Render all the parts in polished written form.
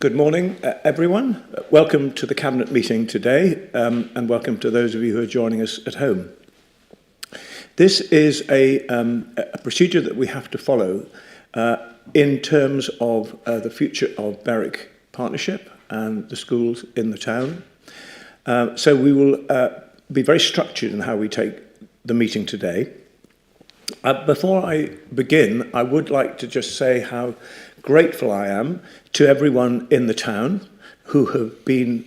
Good morning, everyone. Welcome to the Cabinet meeting today, and welcome to those of you who are joining us at home. This is a procedure that we have to follow in terms of the future of Berwick Partnership and the schools in the town. So we will be very structured in how we take the meeting today. Before I begin, I would like to just say how grateful I am to everyone in the town who have been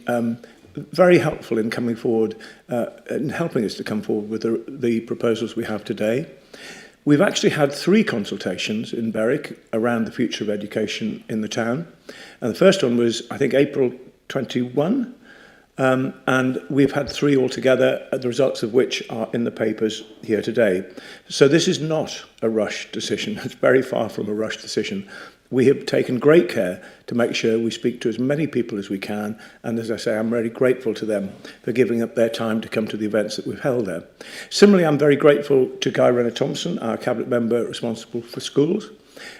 very helpful in coming forward and helping us to come forward with the proposals we have today. We've actually had 3 consultations in Berwick around the future of education in the town. And the first one was, I think, April 21. And we've had 3 altogether, the results of which are in the papers here today. So this is not a rushed decision. It's very far from a rushed decision. We have taken great care to make sure we speak to as many people as we can. And as I say, I'm really grateful to them for giving up their time to come to the events that we've held there. Similarly, I'm very grateful to Guy Renner-Thompson, our Cabinet member responsible for schools,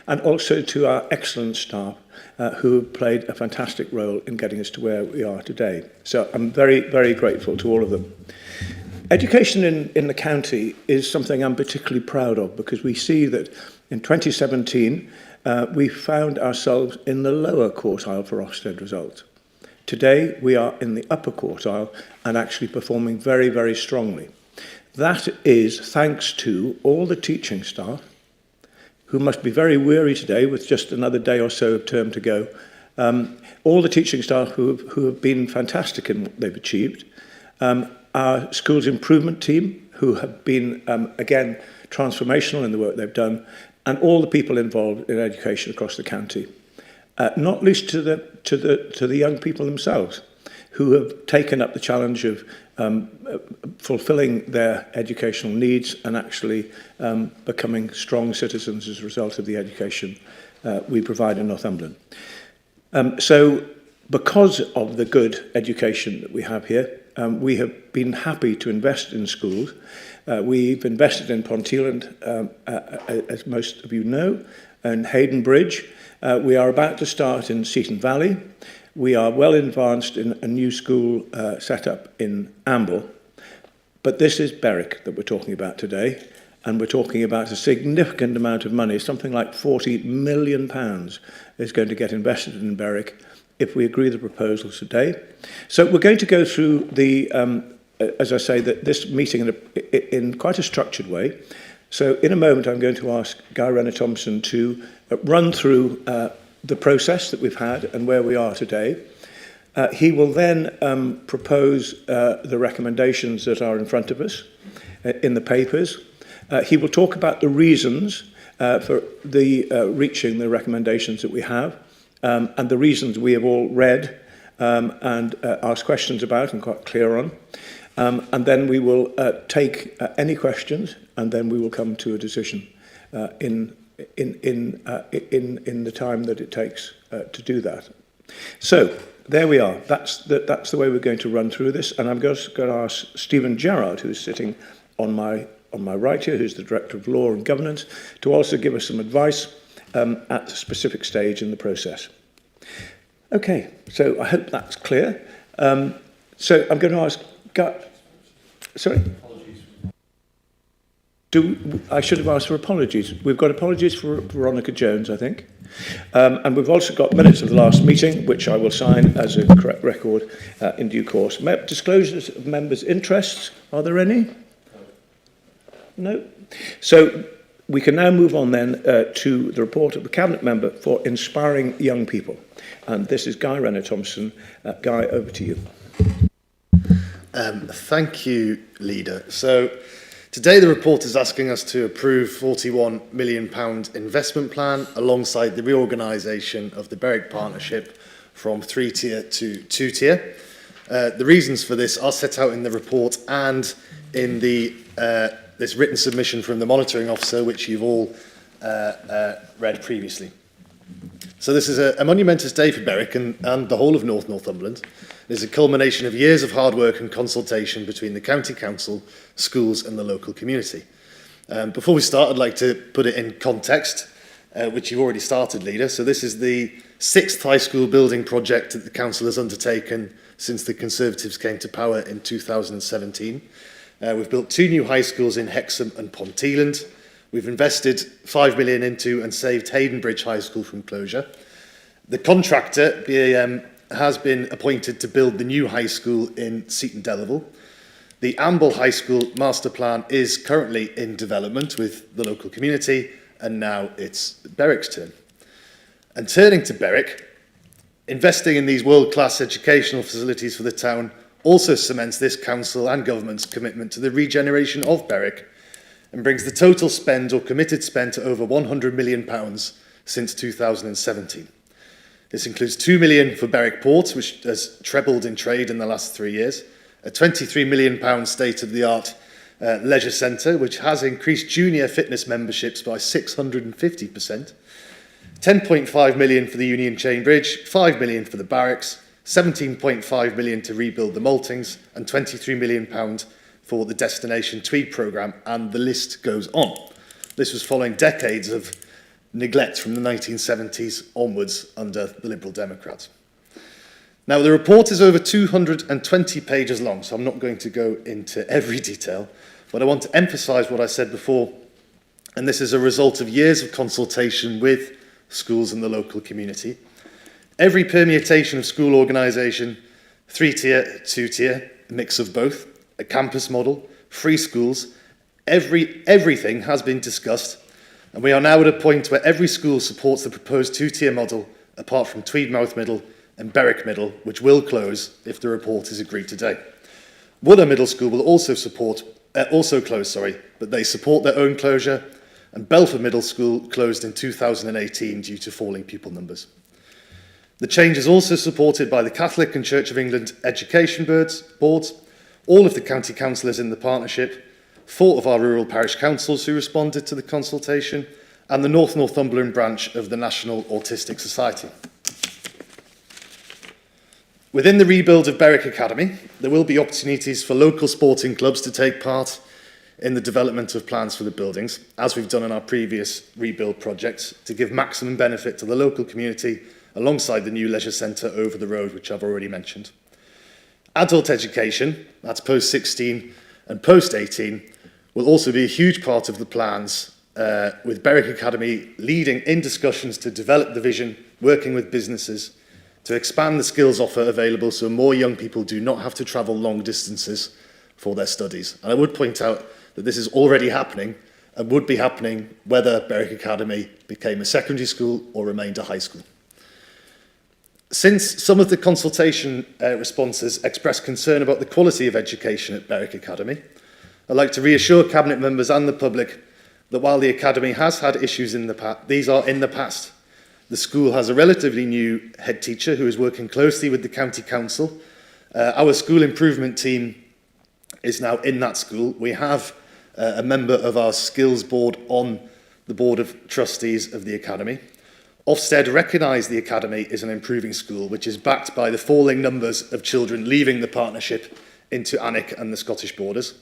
and also to our excellent staff who have played a fantastic role in getting us to where we are today. So I'm very, very grateful to all of them. Education in the county is something I'm particularly proud of because we see that in 2017 we found ourselves in the lower quartile for Ofsted results. Today we are in the upper quartile and actually performing very, very strongly. That is thanks to all the teaching staff who must be very weary today with just another day or so of term to go. All the teaching staff who have been fantastic in what they've achieved. Our schools improvement team who have been, again, transformational in the work they've done, and all the people involved in education across the county. Not least to the young people themselves who have taken up the challenge of fulfilling their educational needs and actually becoming strong citizens as a result of the education we provide in Northumberland. So because of the good education that we have here, we have been happy to invest in schools. We've invested in Ponteland, as most of you know, and Hayden Bridge. We are about to start in Seaton Valley. We are well advanced in a new school set up in Amble. But this is Berwick that we're talking about today. And we're talking about a significant amount of money. Something like £40 million is going to get invested in Berwick if we agree the proposals today. So we're going to go through the, as I say, this meeting in quite a structured way. So in a moment, I'm going to ask Guy Renner-Thompson to run through the process that we've had and where we are today. He will then propose the recommendations that are in front of us in the papers. He will talk about the reasons for reaching the recommendations that we have and the reasons we have all read and asked questions about and quite clear on. And then we will take any questions and then we will come to a decision in the time that it takes to do that. So there we are. That's the way we're going to run through this. And I'm just going to ask Stephen Gerrard, who's sitting on my right here, who's the Director of Law and Governance, to also give us some advice at a specific stage in the process. Okay, so I hope that's clear. So I'm going to ask sorry? I should have asked for apologies. We've got apologies for Veronica Jones, I think. And we've also got minutes of the last meeting, which I will sign as a correct record in due course. Disclosures of members' interests, are there any? No? So we can now move on then to the report of the Cabinet member for inspiring young people. And this is Guy Renner-Thompson. Guy, over to you. Thank you, Leader. So today the report is asking us to approve £41 million investment plan alongside the reorganisation of the Berwick Partnership from 3-tier to 2-tier. The reasons for this are set out in the report and in this written submission from the monitoring officer, which you've all read previously. So this is a monumentous day for Berwick and the whole of Northumberland. It is a culmination of years of hard work and consultation between the County Council, schools and the local community. Before we start, I'd like to put it in context. which you've already started, Leader. So this is the 6th high school building project that the council has undertaken since the Conservatives came to power in 2017. We've built 2 new high schools in Hexham and Ponteland. We've invested 5 million into and saved Hayden Bridge High School from closure. The contractor, BAM, has been appointed to build the new high school in Seaton Delaval. The Amble High School master plan is currently in development with the local community, and now it's Berwick's turn. And turning to Berwick, investing in these world-class educational facilities for the town also cements this council and government's commitment to the regeneration of Berwick and brings the total spend or committed spend to over £100 million since 2017. This includes £2 million for Berwick Port, which has trebled in trade in the last 3 years, a £23 million state-of-the-art leisure centre, which has increased junior fitness memberships by 650%, £10.5 million for the Union Chain Bridge, £5 million for the barracks, £17.5 million to rebuild the maltings, and £23 million for the Destination Tweed programme, and the list goes on. This was following decades of neglect from the 1970s onwards under the Liberal Democrats. Now, the report is over 220 pages long, so I'm not going to go into every detail, but I want to emphasise what I said before, and this is a result of years of consultation with schools in the local community. Every permutation of school organisation, 3-tier, 2-tier, a mix of both, a campus model, free schools, everything has been discussed, and we are now at a point where every school supports the proposed 2-tier model, apart from Tweedmouth Middle and Berwick Middle, which will close if the report is agreed today. Wooler Middle School will also close, but they support their own closure, and Belford Middle School closed in 2018 due to falling pupil numbers. The change is also supported by the Catholic and Church of England education boards, all of the county councillors in the partnership, 4 of our rural parish councils who responded to the consultation, and the North Northumberland branch of the National Autistic Society. Within the rebuild of Berwick Academy, there will be opportunities for local sporting clubs to take part in the development of plans for the buildings, as we've done in our previous rebuild projects, to give maximum benefit to the local community alongside the new leisure centre over the road, which I've already mentioned. Adult education, that's post-16 and post-18, will also be a huge part of the plans, with Berwick Academy leading in discussions to develop the vision, working with businesses, to expand the skills offer available so more young people do not have to travel long distances for their studies. And I would point out that this is already happening and would be happening whether Berwick Academy became a secondary school or remained a high school. Since some of the consultation responses expressed concern about the quality of education at Berwick Academy, I'd like to reassure Cabinet members and the public that while the Academy has had issues in the past, these are in the past. The school has a relatively new head teacher who is working closely with the County Council. Our school improvement team is now in that school. We have a member of our skills board on the Board of Trustees of the Academy. Ofsted recognise the Academy is an improving school, which is backed by the falling numbers of children leaving the partnership into Alnwick and the Scottish borders.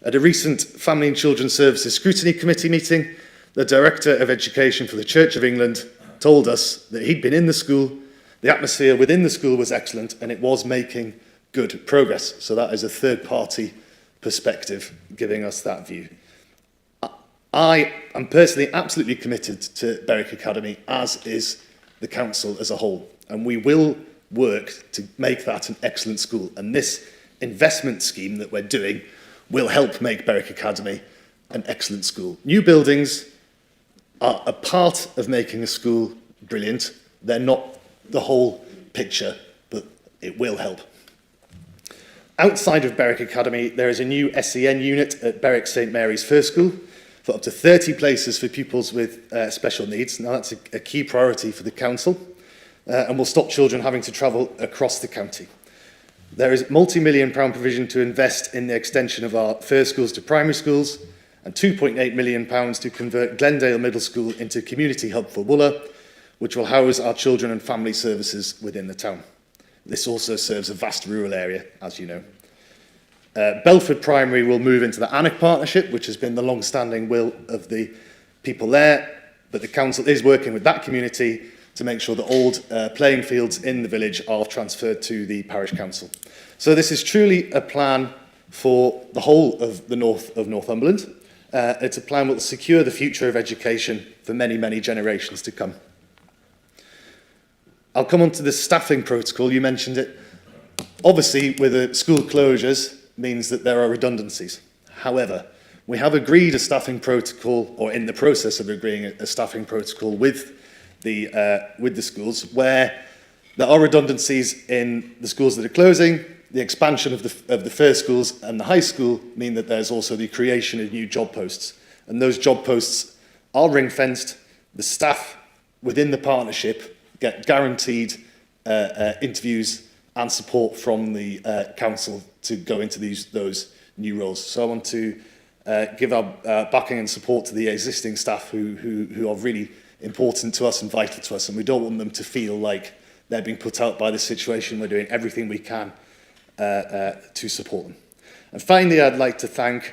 At a recent Family and Children's Services Scrutiny Committee meeting, the Director of Education for the Church of England told us that he'd been in the school, the atmosphere within the school was excellent, and it was making good progress. So that is a third-party perspective giving us that view. I am personally absolutely committed to Berwick Academy, as is the council as a whole, and we will work to make that an excellent school. And this investment scheme that we're doing will help make Berwick Academy an excellent school. New buildings are a part of making a school brilliant. They're not the whole picture, but it will help. Outside of Berwick Academy, there is a new SEN unit at Berwick St Mary's First School for up to 30 places for pupils with special needs. Now, that's a key priority for the council and will stop children having to travel across the county. There is multi-million-pound provision to invest in the extension of our first schools to primary schools and £2.8 million to convert Glendale Middle School into a community hub for Wooler, which will house our children and family services within the town. This also serves a vast rural area, as you know. Belford Primary will move into the Alnwick Partnership, which has been the long-standing will of the people there. but the council is working with that community to make sure that old playing fields in the village are transferred to the parish council. So this is truly a plan for the whole of the north of Northumberland. It's a plan that will secure the future of education for many, many generations to come. I'll come on to the staffing protocol, you mentioned it. Obviously, with the school closures, means that there are redundancies. However, we have agreed a staffing protocol, or in the process of agreeing a staffing protocol with the schools, where there are redundancies in the schools that are closing. The expansion of the first schools and the high school mean that there's also the creation of new job posts. And those job posts are ring-fenced. The staff within the partnership get guaranteed interviews and support from the council to go into those new roles. So I want to give our backing and support to the existing staff who are really important to us and vital to us, and we don't want them to feel like they're being put out by the situation. We're doing everything we can to support them. And finally, I'd like to thank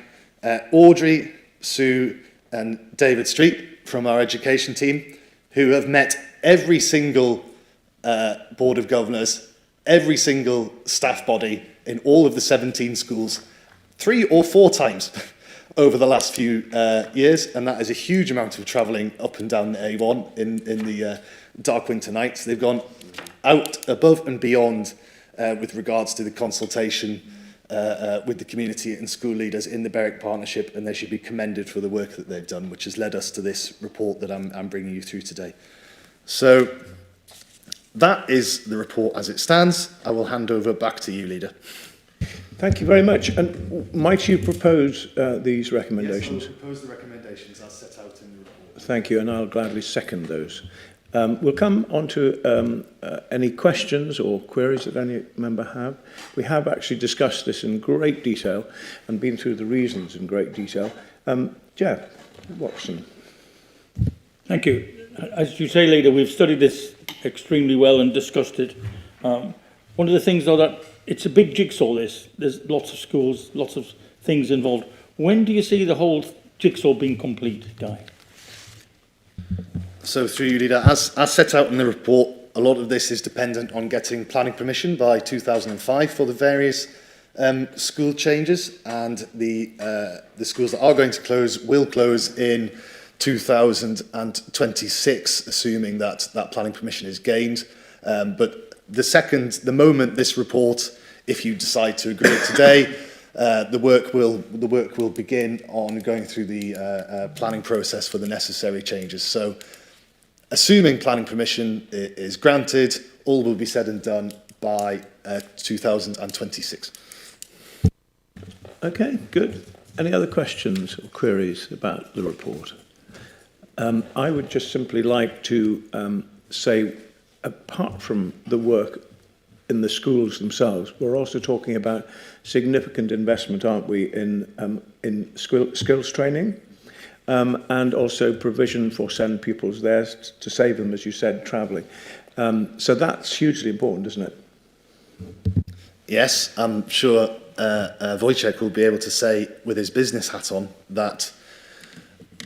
Audrey, Sue and David Street from our education team, who have met every single Board of Governors, every single staff body in all of the 17 schools 3 or 4 times over the last few years, and that is a huge amount of travelling up and down the A1 in the dark winter nights. They've gone out above and beyond with regards to the consultation with the community and school leaders in the Berwick Partnership, and they should be commended for the work that they've done, which has led us to this report that I'm bringing you through today. So that is the report as it stands. I will hand over back to you, Leader. Thank you very much. And might you propose these recommendations? Yes, I will propose the recommendations as set out in the report. Thank you, and I'll gladly second those. We'll come on to any questions or queries that any member have. We have actually discussed this in great detail and been through the reasons in great detail. Jeff Watson. Thank you. As you say, Leader, we've studied this extremely well and discussed it. One of the things, though, that it's a big jigsaw, this. There's lots of schools, lots of things involved. When do you see the whole jigsaw being complete, Guy? So through you, Leader, as set out in the report, a lot of this is dependent on getting planning permission by 2005 for the various school changes, and the schools that are going to close will close in 2026, assuming that planning permission is gained. But the moment this report, if you decide to agree it today, the work will begin on going through the planning process for the necessary changes. So, assuming planning permission is granted, all will be said and done by 2026. Okay, good. Any other questions or queries about the report? I would just simply like to say, apart from the work in the schools themselves, we're also talking about significant investment, aren't we, in skills training, and also provision for send pupils there to save them, as you said, travelling. So that's hugely important, isn't it? Yes, I'm sure Wojciech will be able to say, with his business hat on, that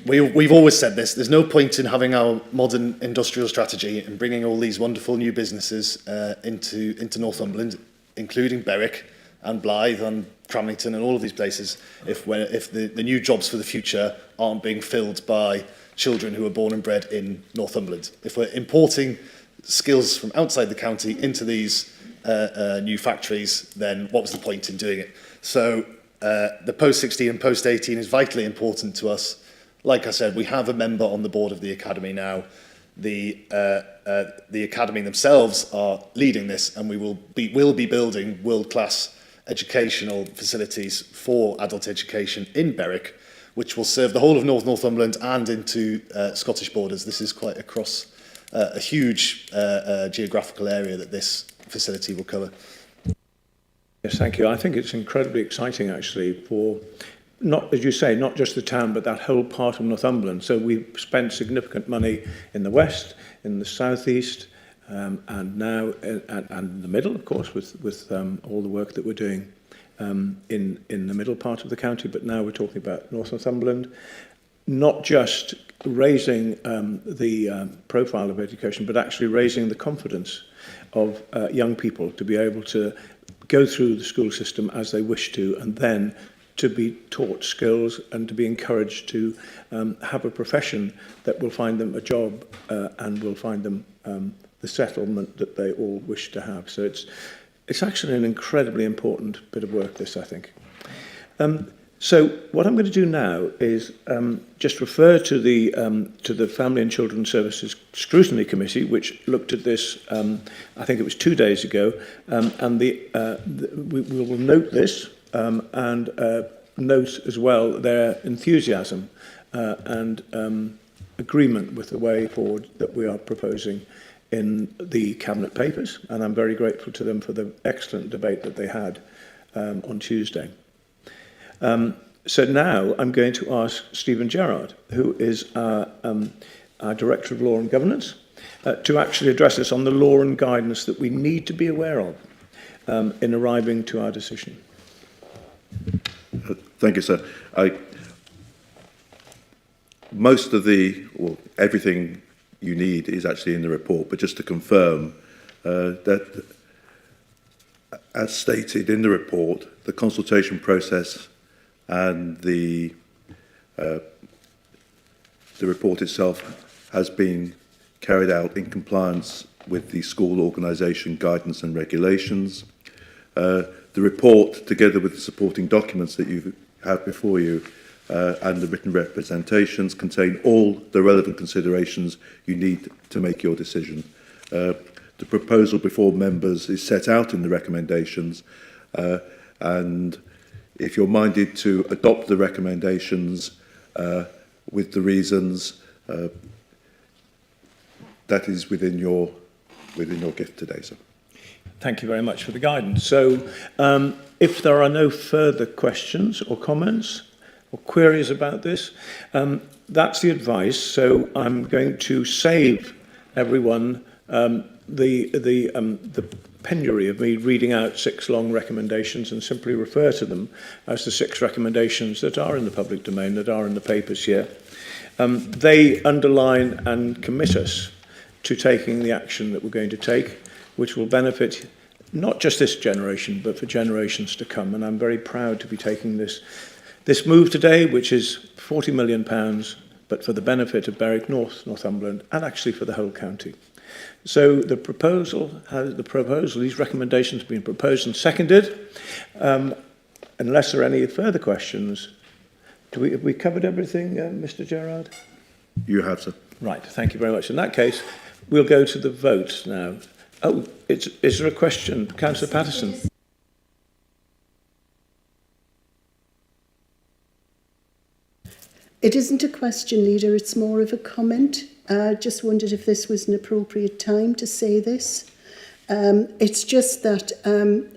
we've always said this. There's no point in having our modern industrial strategy and bringing all these wonderful new businesses into Northumberland, including Berwick and Blythe and Cramlington and all of these places, if the new jobs for the future aren't being filled by children who are born and bred in Northumberland. If we're importing skills from outside the county into these new factories, then what was the point in doing it? So the post-16 and post-18 is vitally important to us. Like I said, we have a member on the board of the Academy now. The Academy themselves are leading this, and we will be building world-class educational facilities for adult education in Berwick, which will serve the whole of Northumberland and into Scottish borders. This is quite across a huge geographical area that this facility will cover. Yes, thank you. I think it's incredibly exciting, actually, for, not, as you say, not just the town, but that whole part of Northumberland. So we've spent significant money in the west, in the southeast, and now and the middle, of course, with all the work that we're doing in the middle part of the county. But now we're talking about North Northumberland, not just raising the profile of education, but actually raising the confidence of young people to be able to go through the school system as they wish to, and then to be taught skills and to be encouraged to have a profession that will find them a job and will find them the settlement that they all wish to have. So it's actually an incredibly important bit of work, this, I think. So what I'm going to do now is just refer to the Family and Children's Services Scrutiny Committee, which looked at this, I think it was 2 days ago, and we will note this and note as well their enthusiasm and agreement with the way forward that we are proposing in the Cabinet Papers, and I'm very grateful to them for the excellent debate that they had on Tuesday. So now I'm going to ask Stephen Gerrard, who is our Director of Law and Governance, to actually address us on the law and guidance that we need to be aware of in arriving to our decision. Thank you, sir. Most of everything you need is actually in the report, but just to confirm that, as stated in the report, the consultation process and the report itself has been carried out in compliance with the school organisation guidance and regulations. The report, together with the supporting documents that you have before you and the written representations, contain all the relevant considerations you need to make your decision. The proposal before members is set out in the recommendations, and if you're minded to adopt the recommendations with the reasons, that is within your gift today, sir. Thank you very much for the guidance. So if there are no further questions or comments or queries about this, that's the advice. So I'm going to save everyone the penury of me reading out 6 long recommendations and simply refer to them as the 6 recommendations that are in the public domain, that are in the papers here. They underline and commit us to taking the action that we're going to take, which will benefit not just this generation, but for generations to come. And I'm very proud to be taking this move today, which is £40 million, but for the benefit of Berwick North, Northumberland, and actually for the whole county. So the proposal, these recommendations have been proposed and seconded. Unless there are any further questions, have we covered everything, Mr. Gerrard? You have, sir. Right, thank you very much. In that case, we'll go to the vote now. Oh, is there a question? Councillor Patterson. It isn't a question, Leader, it's more of a comment. Just wondered if this was an appropriate time to say this. It's just that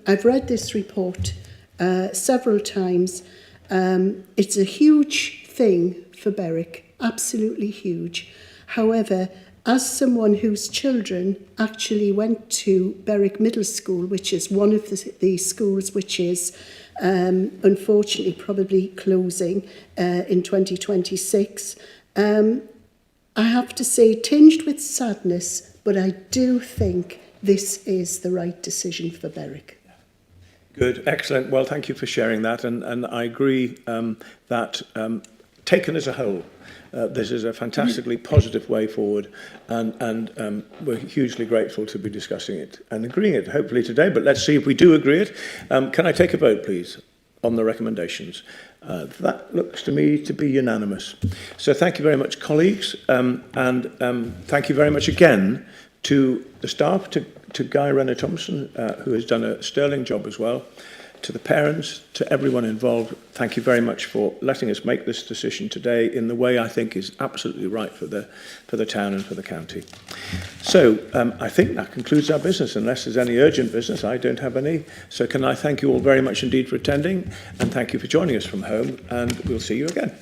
I've read this report several times. It's a huge thing for Berwick, absolutely huge. However, as someone whose children actually went to Berwick Middle School, which is one of the schools which is unfortunately probably closing in 2026, I have to say, tinged with sadness, but I do think this is the right decision for Berwick. Good, excellent. Well, thank you for sharing that. And I agree that taken as a whole, this is a fantastically positive way forward, and we're hugely grateful to be discussing it and agreeing it, hopefully today, but let's see if we do agree it. Can I take a vote, please, on the recommendations? That looks to me to be unanimous. So thank you very much, colleagues, and thank you very much again to the staff, to Guy Renner-Thompson, who has done a sterling job as well, to the parents, to everyone involved. Thank you very much for letting us make this decision today in the way I think is absolutely right for the town and for the county. So I think that concludes our business. Unless there's any urgent business, I don't have any. So can I thank you all very much indeed for attending, and thank you for joining us from home, and we'll see you again.